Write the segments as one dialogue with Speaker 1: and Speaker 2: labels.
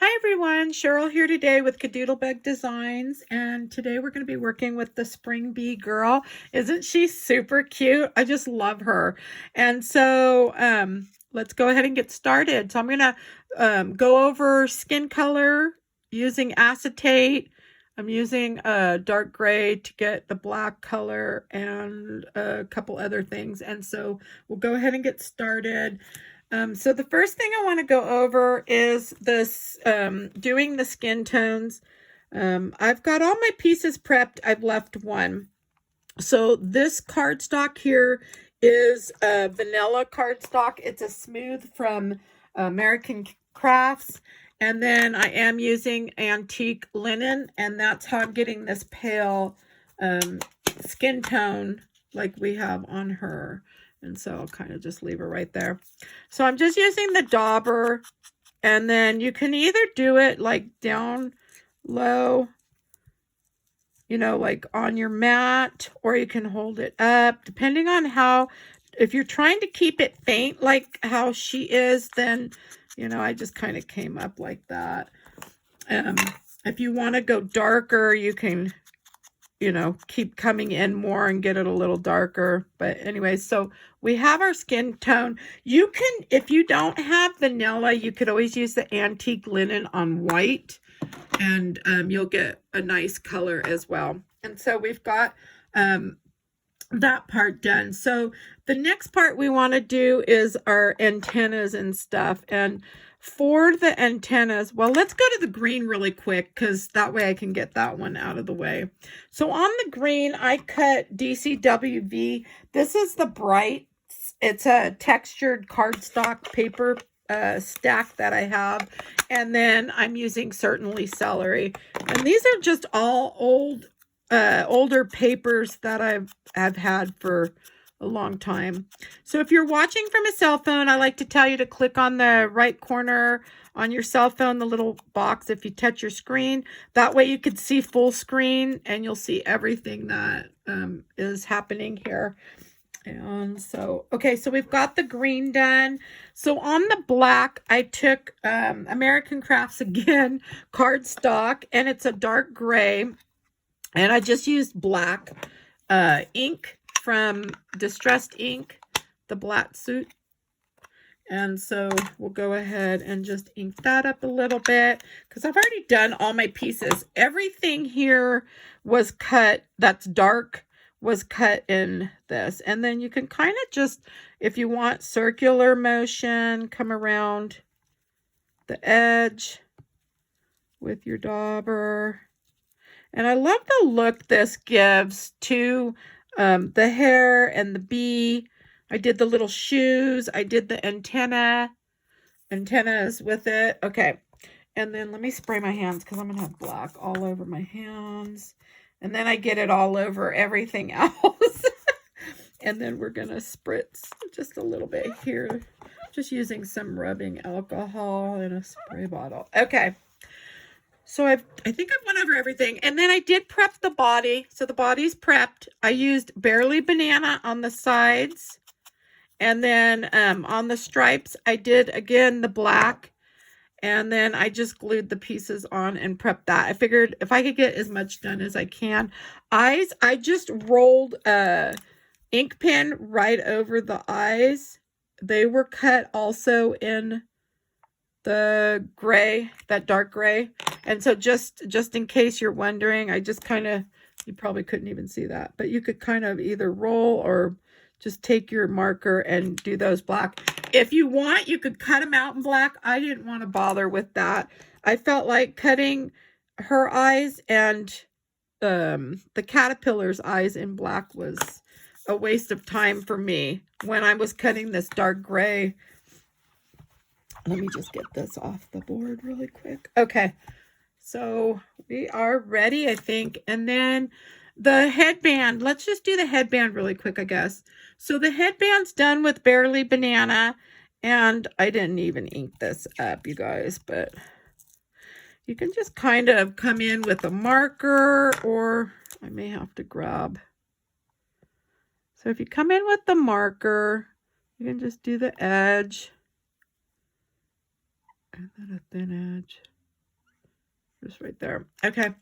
Speaker 1: Hi everyone, Cheryl here today with KaDoodle Bug Designs, and today we're going to be working with the Spring Bee girl. Isn't she super cute? I just love her. And so let's go ahead and get started. So I'm going to go over skin color using acetate. I'm using a dark gray to get the black color and a couple other things. And so we'll go ahead and get started. So the first thing I want to go over is this, doing the skin tones. I've got all my pieces prepped. I've left one. So this cardstock here is vanilla cardstock. It's a smooth from American Crafts. And then I am using antique linen, and that's how I'm getting this pale skin tone like we have on her. And so I'll kind of just leave her right there. So I'm just using the dauber, and then you can either do it like down low, you know, like on your mat, or you can hold it up, depending on how, if you're trying to keep it faint like how she is, then, you know, I just kind of came up like that. If you want to go darker, you can, you know, keep coming in more and get it a little darker. But anyway, so we have our skin tone. You can, if you don't have vanilla, you could always use the antique linen on white, and you'll get a nice color as well. And so we've got that part done. So the next part we want to do is our antennas and stuff. And for the antennas, well, let's go to the green really quick, because that way I can get that one out of the way. So on the green, I cut DCWV. This is the bright. It's a textured cardstock paper stack that I have. And then I'm using certainly celery. And these are just all older papers that I've had for a long time. So if you're watching from a cell phone, I like to tell you to click on the right corner on your cell phone, the little box if you touch your screen. That way you can see full screen and you'll see everything that is happening here. And so, okay, so we've got the green done. So on the black, I took American Crafts again, cardstock, and it's a dark gray. And I just used black ink from Distressed Ink, the black Soot. And so we'll go ahead and just ink that up a little bit, because I've already done all my pieces. Everything here was cut, that's dark, was cut in this. And then you can kind of just, if you want circular motion, come around the edge with your dauber. And I love the look this gives to the hair and the bee. I did the little shoes. I did the antennas with it. Okay. And then let me spray my hands, because I'm going to have black all over my hands. And then I get it all over everything else. And then we're going to spritz just a little bit here. Just using some rubbing alcohol in a spray bottle. Okay. So I think I've went over everything. And then I did prep the body. So the body's prepped. I used Barely Banana on the sides. And then on the stripes, I did, again, the black. And then I just glued the pieces on and prepped that. I figured if I could get as much done as I can. Eyes, I just rolled a ink pen right over the eyes. They were cut also in the gray, that dark gray. And so just in case you're wondering, I just kind of, you probably couldn't even see that, but you could kind of either roll or just take your marker and do those black. If you want, you could cut them out in black. I didn't want to bother with that. I felt like cutting her eyes and the caterpillar's eyes in black was a waste of time for me when I was cutting this dark gray. Let me just get this off the board really quick. Okay, so we are ready, I think. And then the headband, let's just do the headband really quick, I guess. So the headband's done with Barely Banana, and I didn't even ink this up, you guys, but you can just kind of come in with a marker, or I may have to grab. So if you come in with the marker, you can just do the edge. And then a thin edge. Just right there. Okay.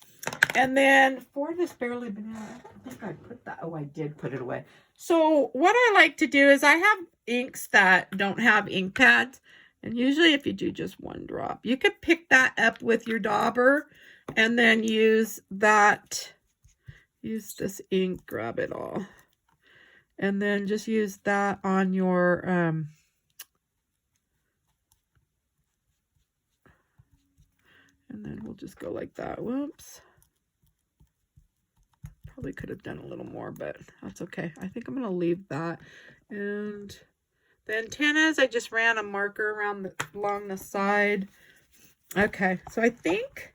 Speaker 1: And then for this barely banana, I think I put that. Oh, I did put it away. So what I like to do is I have inks that don't have ink pads. And usually if you do just one drop, you could pick that up with your dauber and then use that, use this ink, grab it all. And then just use that on your, and then we'll just go like that. Whoops. Probably could have done a little more, but that's okay. I think I'm going to leave that. And the antennas, I just ran a marker around along the side. Okay, so I think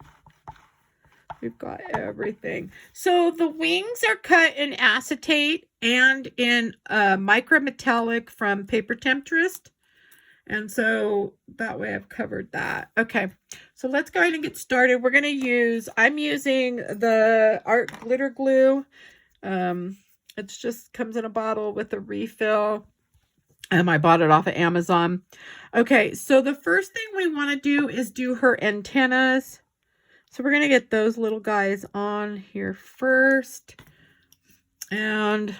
Speaker 1: we've got everything. So the wings are cut in acetate and in micrometallic from Paper Temptress. And so that way I've covered that. Okay, so let's go ahead and get started. We're going to use, I'm using the Art Glitter Glue. It just comes in a bottle with a refill. I bought it off of Amazon. Okay, so the first thing we want to do is do her antennas. So we're going to get those little guys on here first. And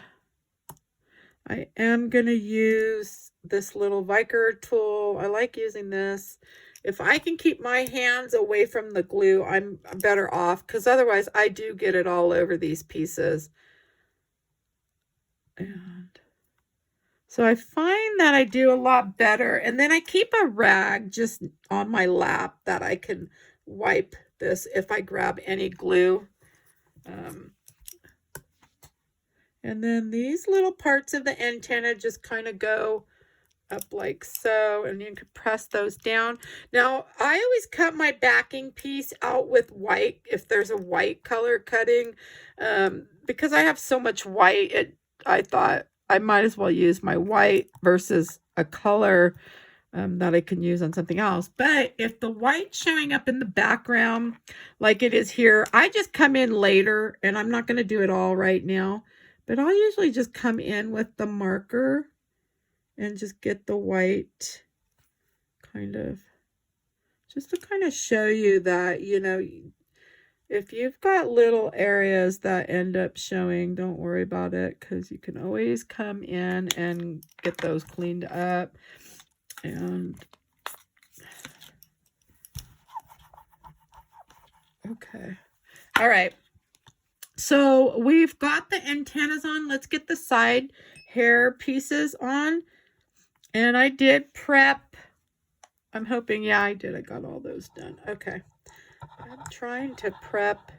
Speaker 1: I am going to use this little Vicar tool. I like using this. If I can keep my hands away from the glue, I'm better off, because otherwise I do get it all over these pieces. And so I find that I do a lot better. And then I keep a rag just on my lap that I can wipe this if I grab any glue. And then these little parts of the antenna just kind of go up like so, and you can press those down. Now, I always cut my backing piece out with white if there's a white color cutting. Because I have so much white, I thought I might as well use my white versus a color that I can use on something else. But if the white's showing up in the background like it is here, I just come in later, and I'm not going to do it all right now. But I'll usually just come in with the marker and just get the white kind of, just to kind of show you that, you know, if you've got little areas that end up showing, don't worry about it, because you can always come in and get those cleaned up. And okay. All right. So we've got the antennas on. Let's get the side hair pieces on. And I did prep. I'm hoping, yeah, I did. I got all those done. Okay. I'm trying to prep.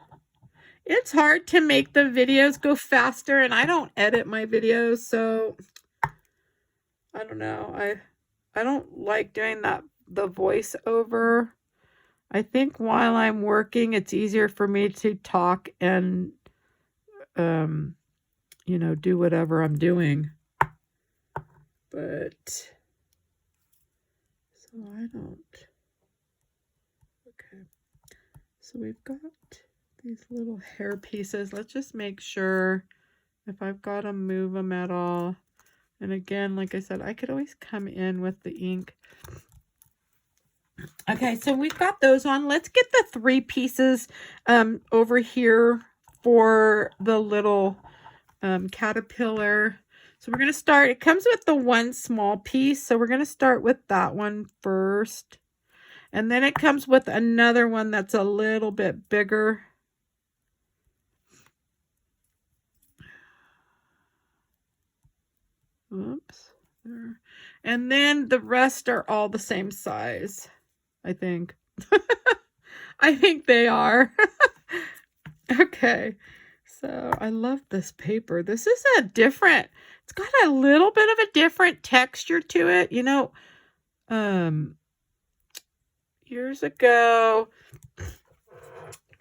Speaker 1: It's hard to make the videos go faster, and I don't edit my videos, so I don't know. I don't like doing that, the voiceover. I think while I'm working, it's easier for me to talk and you know, do whatever I'm doing. But so I don't. Okay. So we've got these little hair pieces. Let's just make sure if I've got to move them at all. And again, like I said, I could always come in with the ink. Okay, so we've got those on. Let's get the 3 pieces over here for the little caterpillar. So we're going to start, it comes with the one small piece, so we're going to start with that one first. And then it comes with another one that's a little bit bigger. Oops. There. And then the rest are all the same size, I think. I think they are. Okay. So I love this paper. This is a different, it's got a little bit of a different texture to it. You know, years ago,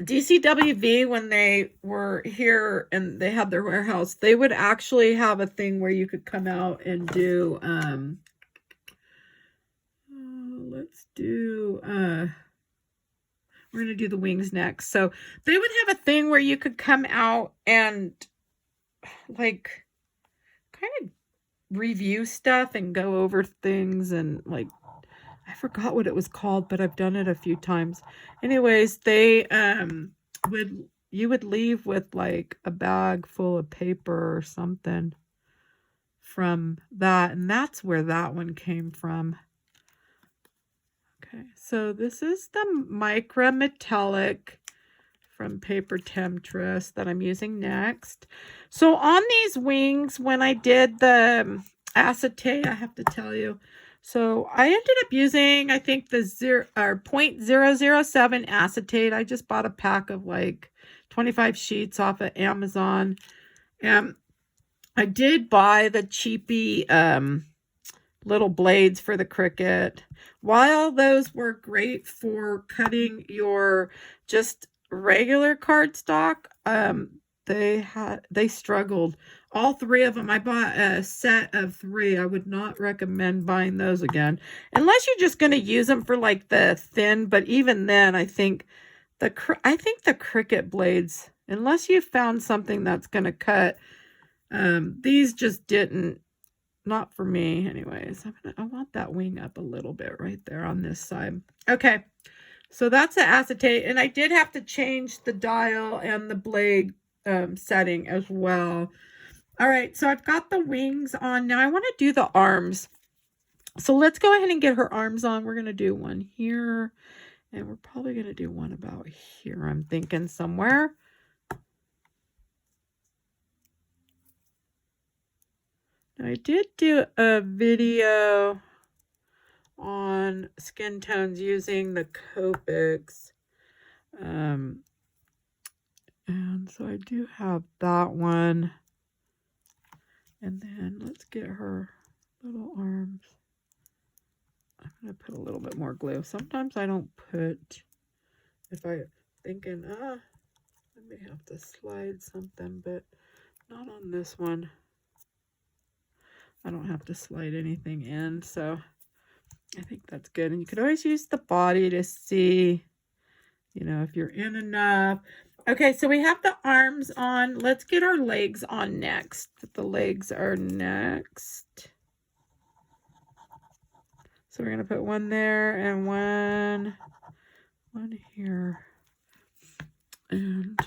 Speaker 1: DCWV, when they were here and they had their warehouse, they would actually have a thing where you could come out and do, let's do, we're going to do the wings next. So they would have a thing where you could come out and like kind of review stuff and go over things and like I forgot what it was called, but I've done it a few times. Anyways, they you would leave with like a bag full of paper or something from that, and that's where that one came from. Okay, so this is the Micron Metallic from Paper Temptress that I'm using next. So on these wings, when I did the acetate, I have to tell you, so I ended up using, I think, the 0.007 acetate. I just bought a pack of like 25 sheets off of Amazon. And I did buy the cheapy little blades for the Cricut. While those were great for cutting your just regular cardstock, they struggled. All three of them. I bought a set of 3. I would not recommend buying those again, unless you're just going to use them for like the thin. But even then, I think the Cricut blades, unless you found something that's going to cut, these just didn't. Not for me, anyways. I want that wing up a little bit right there on this side. Okay, so that's the acetate, and I did have to change the dial and the blade setting as well. All right, so I've got the wings on. Now I want to do the arms. So let's go ahead and get her arms on. We're going to do one here, and we're probably going to do one about here, I'm thinking somewhere. I did do a video on skin tones using the Copics. And so I do have that one. And then let's get her little arms. I'm going to put a little bit more glue. Sometimes I don't put, if I'm thinking, I may have to slide something, but not on this one. I don't have to slide anything in, so I think that's good. And you could always use the body to see, you know, if you're in enough. Okay, so we have the arms on. Let's get our legs on next. The legs are next. So we're going to put one there and one here. And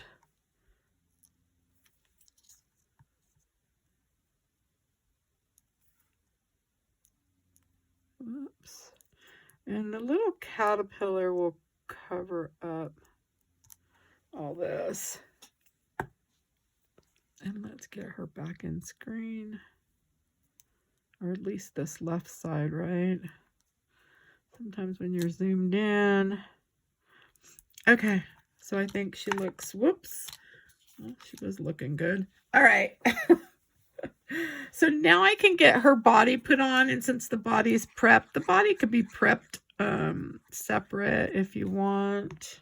Speaker 1: whoops. And the little caterpillar will cover up all this. And let's get her back in screen. Or at least this left side, right? Sometimes when you're zoomed in. Okay, so I think she looks, whoops. Well, she was looking good. All right. So now I can get her body put on, and since the body's prepped, the body could be prepped separate if you want.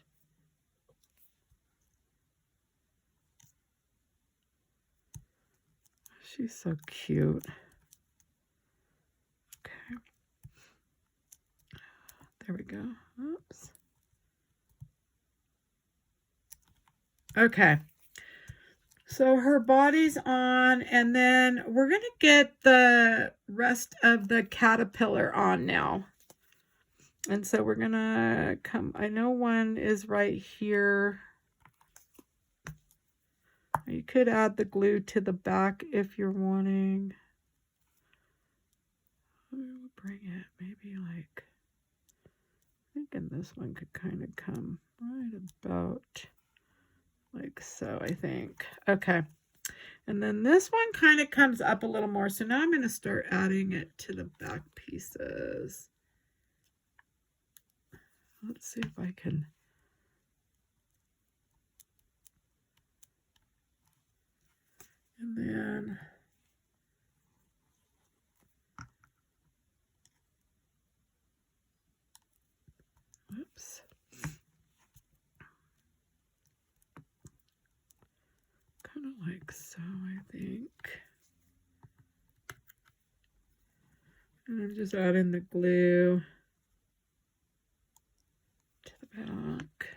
Speaker 1: She's so cute. Okay. There we go. Oops. Okay. So her body's on, and then we're going to get the rest of the caterpillar on now. And so we're going to come, I know one is right here. You could add the glue to the back if you're wanting. We'll bring it maybe like, thinking this one could kind of come right about like so, I think. Okay. And then this one kind of comes up a little more. So now I'm going to start adding it to the back pieces. Let's see if I can. And then whoops. Kind of like so, I think. And I'm just adding the glue to the back.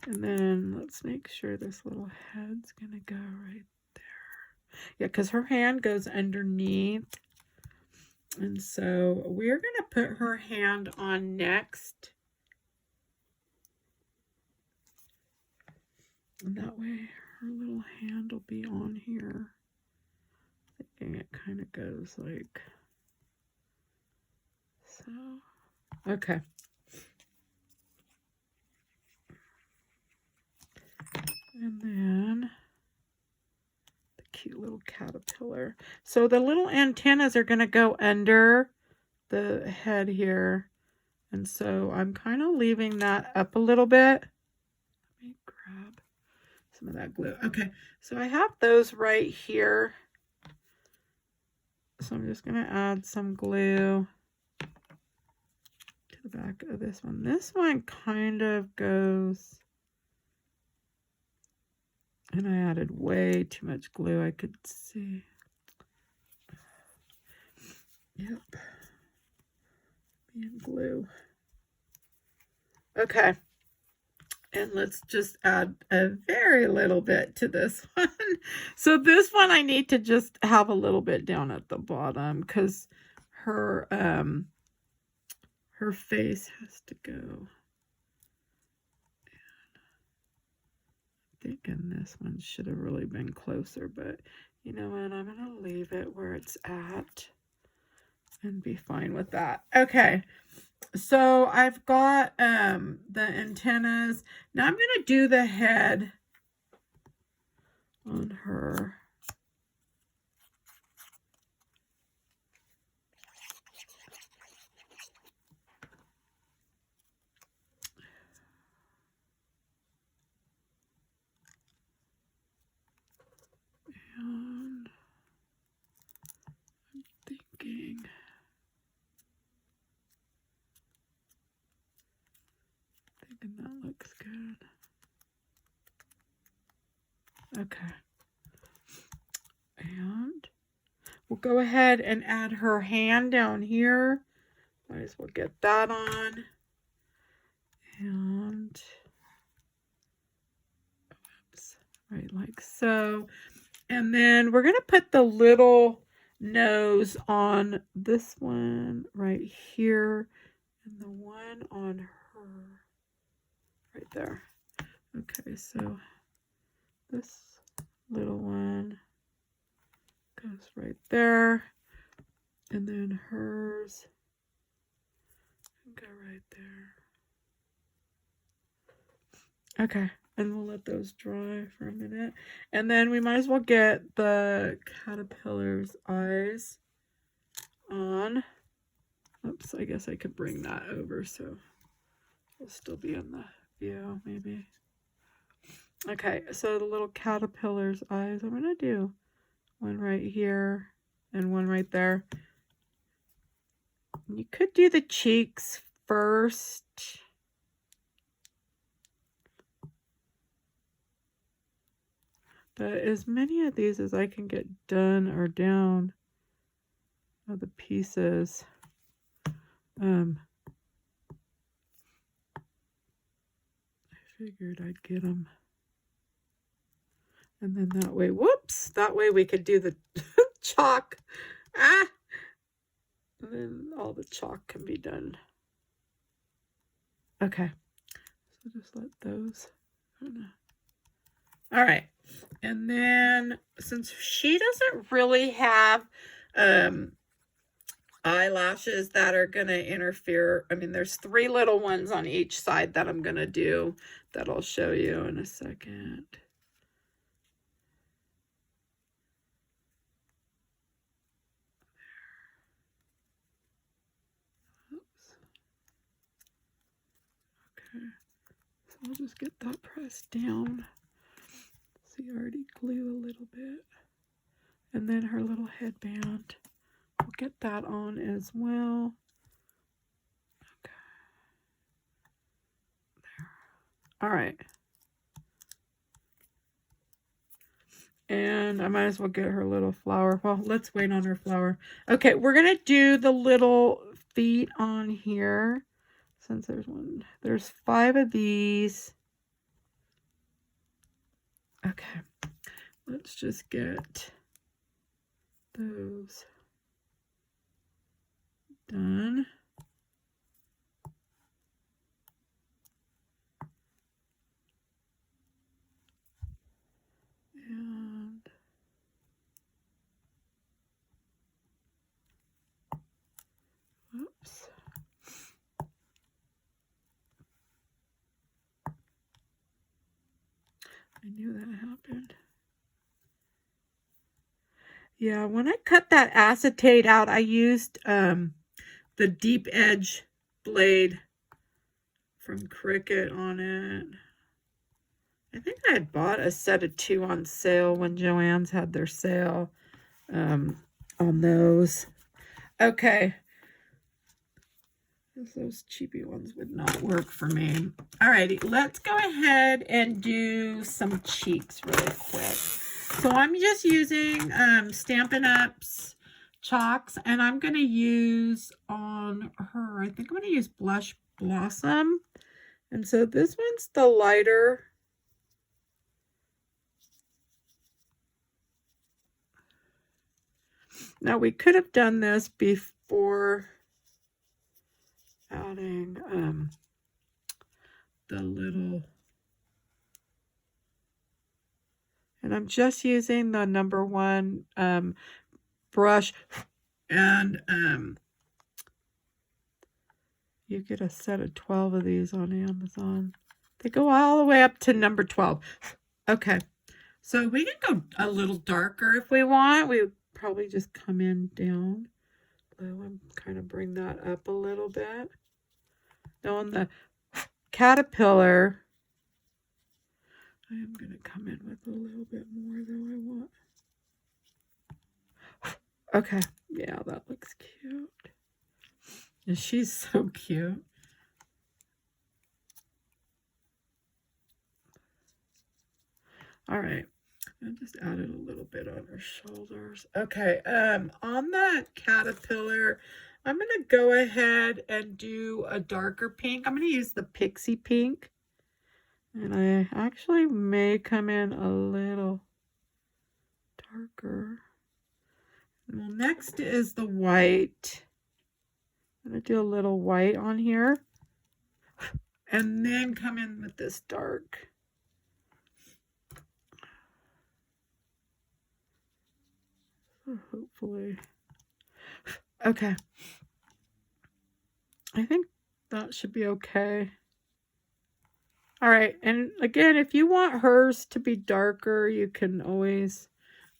Speaker 1: And then let's make sure this little head's going to go right there. Yeah, because her hand goes underneath. And so we're going to put her hand on next. And that way her little hand will be on here. And it kind of goes like so. Okay. And then the cute little caterpillar. So the little antennas are going to go under the head here. And so I'm kind of leaving that up a little bit. Let me grab some of that glue. Okay, so I have those right here. So I'm just going to add some glue to the back of this one. This one kind of goes, and I added way too much glue, I could see. Yep. And glue. Okay. And let's just add a very little bit to this one. So this one I need to just have a little bit down at the bottom because her face has to go. I'm thinking this one should have really been closer, but you know what? I'm going to leave it where it's at and be fine with that. Okay. So I've got the antennas. Now I'm going to do the head on her. And I'm thinking that looks good. Okay. And we'll go ahead and add her hand down here. Might as well get that on. And oops, right like so. And then we're going to put the little nose on this one right here and the one on her right there. Okay, so this little one goes right there, and then hers can go right there. Okay, and we'll let those dry for a minute. And then we might as well get the caterpillar's eyes on. Oops, I guess I could bring that over so it'll still be in the view, maybe. Okay, so the little caterpillar's eyes, I'm going to do one right here and one right there. You could do the cheeks first. But as many of these as I can get done or down of the pieces. I figured I'd get them. And then that way, whoops, that way we could do the chalk. And then all the chalk can be done. Okay, so just let those. All right, and then since she doesn't really have eyelashes that are going to interfere, I mean, there's 3 little ones on each side that I'm going to do that I'll show you in a second. So I'll just get that pressed down. See, I already glue a little bit. And then her little headband. We'll get that on as well. Okay. There. All right. And I might as well get her little flower. Well, let's wait on her flower. Okay, we're going to do the little feet on here. Since there's 5 of these. Okay, let's just get those done. And whoops. I knew that happened. Yeah, when I cut that acetate out, I used the deep edge blade from Cricut on it. I think I had bought a set of 2 on sale when Joann's had their sale on those. Okay. Those cheapy ones would not work for me. Alrighty, let's go ahead and do some cheeks really quick. So I'm just using Stampin' Up's chalks, and I'm going to use on her, I think I'm going to use Blush Blossom. And so this one's the lighter. Now we could have done this before adding the little, and I'm just using the number 1 brush, and you get a set of 12 of these on Amazon. They go all the way up to number 12. Okay, so we can go a little darker if we want. We would probably just come in down low and kind of bring that up a little bit. Now on the caterpillar, I am going to come in with a little bit more than I want. Okay, yeah, that looks cute. And she's so cute. All right, I just added a little bit on her shoulders. Okay, on the caterpillar, I'm going to go ahead and do a darker pink. I'm going to use the Pixie Pink. And I actually may come in a little darker. Well, next is the white. I'm going to do a little white on here. And then come in with this dark. So hopefully. Okay. I think that should be okay. All right, and again, if you want hers to be darker, you can always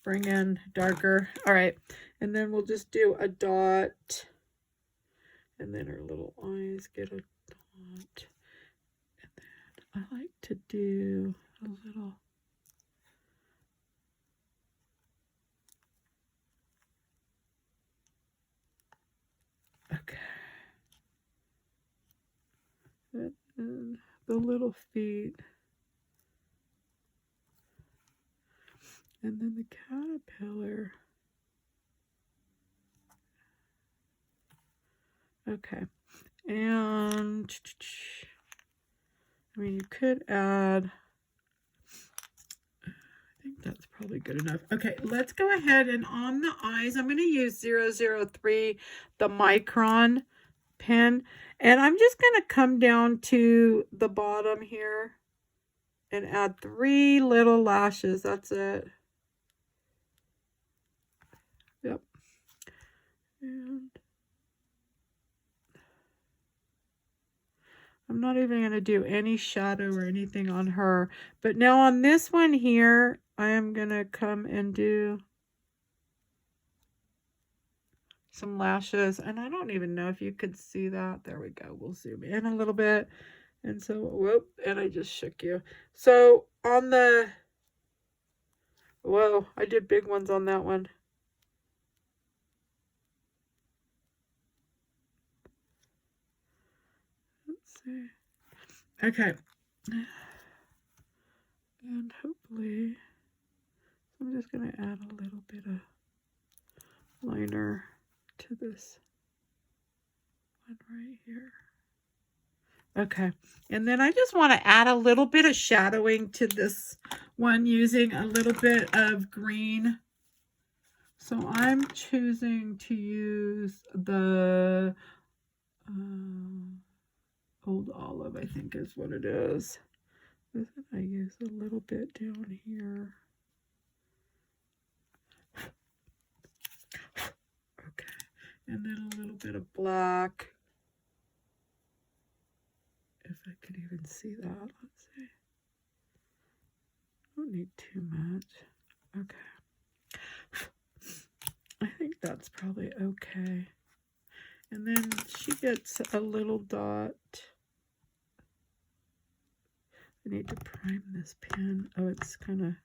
Speaker 1: bring in darker. All right, and then we'll just do a dot, and then her little eyes get a dot. And then I like to do a little. Okay. And then the little feet. And then the caterpillar. Okay. And I mean, you could add, I think that's probably good enough. Okay, let's go ahead, and on the eyes, I'm going to use 003, the Micron pen. And I'm just going to come down to the bottom here and add 3 little lashes. That's it. Yep. And I'm not even going to do any shadow or anything on her. But now on this one here, I am going to come and do some lashes. And I don't even know if you could see that. There we go. We'll zoom in a little bit. And so, whoop, and I just shook you. So on the, whoa, I did big ones on that one. Let's see. Okay. And hopefully, I'm just going to add a little bit of liner to this one right here. Okay, and then I just want to add a little bit of shadowing to this one using a little bit of green So I'm choosing to use the Old Olive, I think is what it is. I use a little bit down here. Okay, and then a little bit of black. If I could even see that, let's see. Don't need too much. Okay. I think that's probably okay. And then she gets a little dot. I need to prime this pen. Oh, it's kind of,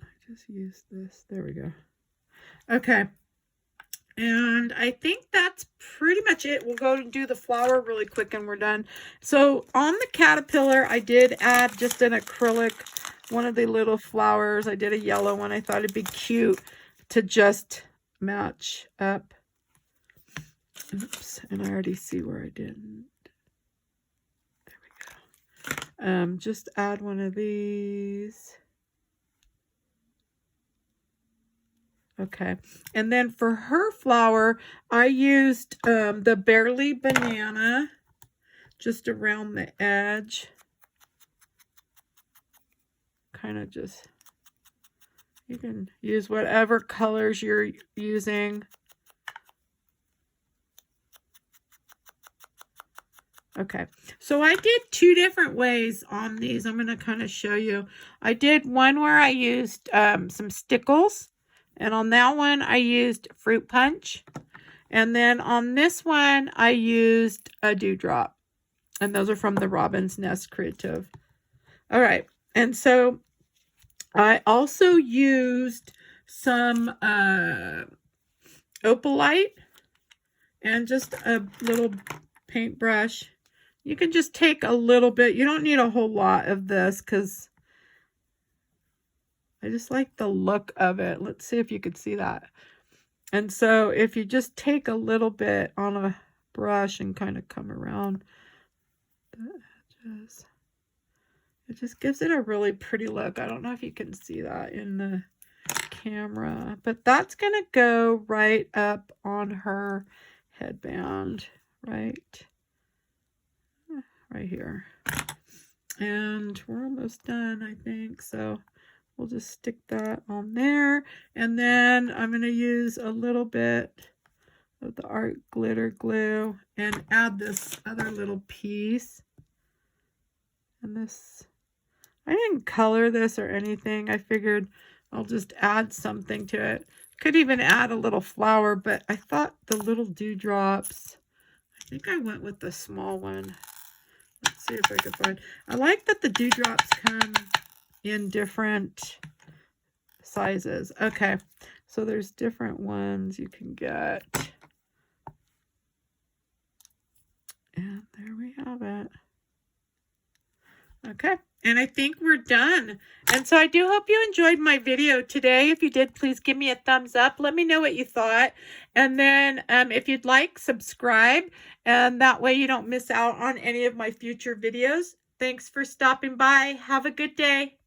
Speaker 1: I just used this. There we go. Okay. And I think that's pretty much it. We'll go and do the flower really quick and we're done. So on the caterpillar, I did add just an acrylic, one of the little flowers. I did a yellow one. I thought it'd be cute to just match up. Oops, and I already see where I didn't. There we go. Just add one of these. Okay, and then for her flower, I used the Barely Banana just around the edge. Kind of just, you can use whatever colors you're using. Okay, so I did two different ways on these. I'm going to kind of show you. I did one where I used some stickles. And on that one, I used fruit punch. And then on this one, I used a dewdrop. And those are from the Robin's Nest Creative. All right. And so I also used some Opalite and just a little paintbrush. You can just take a little bit. You don't need a whole lot of this because I just like the look of it. Let's see if you could see that. And so if you just take a little bit on a brush and kind of come around the edges, it just gives it a really pretty look. I don't know if you can see that in the camera, but that's going to go right up on her headband, right here. And we're almost done, I think. So we'll just stick that on there. And then I'm going to use a little bit of the art glitter glue and add this other little piece. And this, I didn't color this or anything. I figured I'll just add something to it. Could even add a little flower, but I thought the little dewdrops, I think I went with the small one. Let's see if I can find. I like that the dewdrops come in different sizes. Okay, so there's different ones you can get. And there we have it. Okay, and I think we're done. And so I do hope you enjoyed my video today. If you did, please give me a thumbs up. Let me know what you thought. And then if you'd like, subscribe. And that way you don't miss out on any of my future videos. Thanks for stopping by. Have a good day.